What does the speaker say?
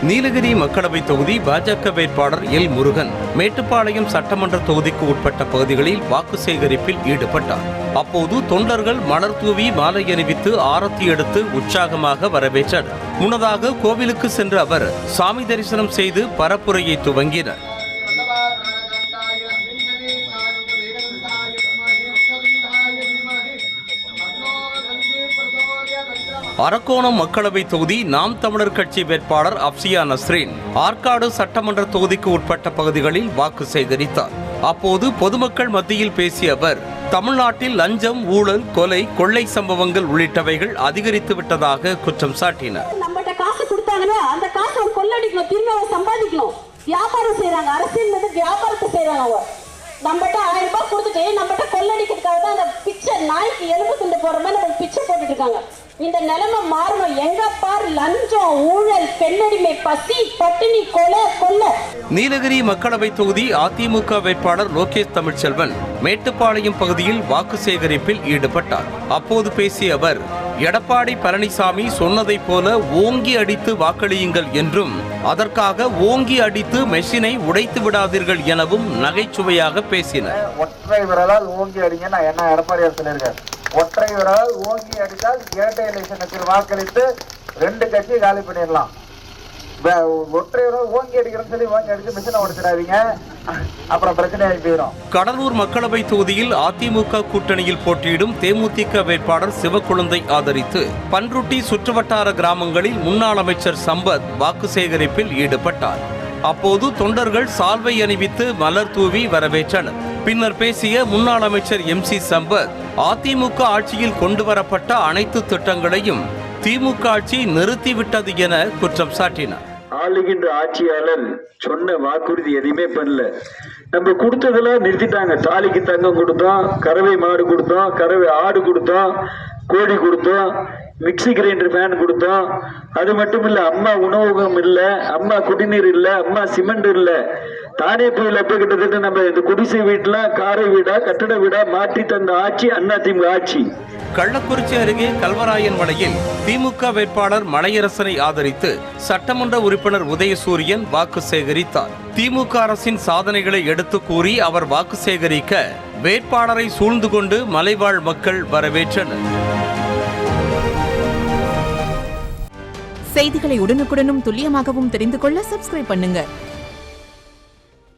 நீலகிரி மக்களவை தொகுதி பாஜக வேட்பாளர் எல் முருகன் மேட்டுப்பாளையம் சட்டமன்ற தொகுதிக்கு உட்பட்ட பகுதிகளில் வாக்கு சேகரிப்பில் ஈடுபட்டார். அப்போது தொண்டர்கள் மலர் தூவி மாலை அணிவித்து ஆரத்தி எடுத்து உற்சாகமாக வரவேற்றனர். முன்னதாக கோவிலுக்கு சென்ற அவர் சாமி தரிசனம் செய்து பரப்புரையை துவங்கினர். அரக்கோணம் மக்களவை தொகுதி நாம் தமிழர் கட்சி வேட்பாளர் அப்சியா நஸ்ரீன் ஆற்காடு சட்டமன்ற தொகுதிக்கு உட்பட்ட பகுதிகளில் வாக்கு சேகரித்தார். அப்போது பொதுமக்கள் மத்தியில் பேசிய அவர் தமிழ்நாட்டில் லஞ்சம், ஊழல், கொலை, கொள்ளை சம்பவங்கள் உள்ளிட்டவைகள் அதிகரித்து விட்டதாக குற்றம் சாட்டினார். நம்மகிட்ட காசு கொடுத்தாங்கன்னா அந்த காசை கொள்ளடிக்கணும், திரும்ப சம்பாதிக்கணும். வியாபாரம் செய்யறாங்க, அரசியல் மீது வியாபாரத்தை செய்யறாங்க. நம்மகிட்ட 1000 ரூபாய் கொடுத்துட்டு நம்மகிட்ட கொள்ளடிக்கிறதுக்காக தான் அந்த பிச்சை நாய்க்கு எலும்பு துண்டு போடுற மாதிரி நம்ம பிச்சை போட்டுட்டு இருக்காங்க. இந்த நிலைமை மாறணும். எங்க பார் லஞ்சம், ஊழல், பெண்ணடிமை, பசி, பட்டினி, கொலை. நீலகிரி மக்களவை தொகுதி அதிமுக வேட்பாளர் லோகேஷ் தமிழ்ச்செல்வன் மேட்டுப்பாளையம் பகுதியில் வாக்கு சேகரிப்பில் ஈடுபட்டார். அப்போது பேசிய அவர் எடப்பாடி பழனிசாமி சொன்னதை போல ஓங்கி அடித்து வாக்களியுங்கள் என்றும் அதற்காக ஓங்கி அடித்து மெஷினை உடைத்து விடாதீர்கள் எனவும் நகைச்சுவையாக பேசினார். ஒற்றை விரலால் ஓங்கி அடிங்க, நான் என்ன எடப்பாடியார் சொல்லியிருக்கேன். ஒற்றை விரலால் ஓங்கி அடித்தால் இரட்டை எலெக்ஷனுக்கு வாக்களித்து 2 கட்சி காலி பண்ணிடலாம். ஒற்றை விரல் ஓங்கி அடிக்கிறேன்னு சொல்லி ஓங்கி அடிச்சு மிஷினை உடைச்சிடாதீங்க, அப்புறம் பிரச்சனை ஆகிடும். கடலூர் மக்களவை தொகுதியில் அதிமுக கூட்டணியில் போட்டியிடும் தேமுதிக வேட்பாளர் சிவக்குழந்தை ஆதரித்து பன்ருட்டி சுற்றுவட்டார கிராமங்களில் முன்னாள் அமைச்சர் சம்பத் வாக்கு சேகரிப்பில் ஈடுபட்டார். அப்போது தொண்டர்கள் சால்வை அணிவித்து மலர் தூவி வரவேற்றனர். பின்னர் பேசிய முன்னாள் அமைச்சர் MC சம்பத் அதிமுக ஆட்சியில் கொண்டு வரப்பட்ட அனைத்து திட்டங்களையும் திமுக ஆட்சி நிறுத்திவிட்டது என குற்றம் சாட்டினார். ஆளுகின்ற ஆட்சியாளர் சொன்ன வாக்குறுதி எதையுமே பண்ணல. நம்ம கொடுத்ததெல்லாம் நிறுத்திட்டாங்க. தாலிக்கு தங்கம் கொடுத்தோம், கறவை மாடு கொடுத்தோம், கறவை ஆடு கொடுத்தோம், கோழி கொடுத்தோம், மிக்சி கிரைண்டர் ஃபேன் கொடுத்தோம். அது மட்டும் இல்ல, அம்மா உணவகம் இல்ல, அம்மா குடிநீர் இல்ல, அம்மா சிமெண்ட் இல்ல. தானே புயல் அப்ப கிட்டத்தட்ட நம்ம இந்த குடிசை வீட்டுல காரை வீடா கட்டட வீடா மாற்றி தந்த ஆட்சி அதிமுக ஆட்சி. கள்ளக்குறிச்சி அருகே கல்வராயன் மலையில் திமுக வேட்பாளர் மலையரசனை ஆதரித்து சட்டமன்ற உறுப்பினர் உதயசூரியன் வாக்கு சேகரித்தார். திமுக அரசின் சாதனைகளை எடுத்து கூறி அவர் வாக்கு சேகரிக்க வேட்பாளரை சூழ்ந்து கொண்டு மலைவாழ் மக்கள் வரவேற்றனர். செய்திகளை உடனுக்குடனும் துல்லியமாகவும் தெரிந்து கொள்ள சப்ஸ்கிரைப் பண்ணுங்க.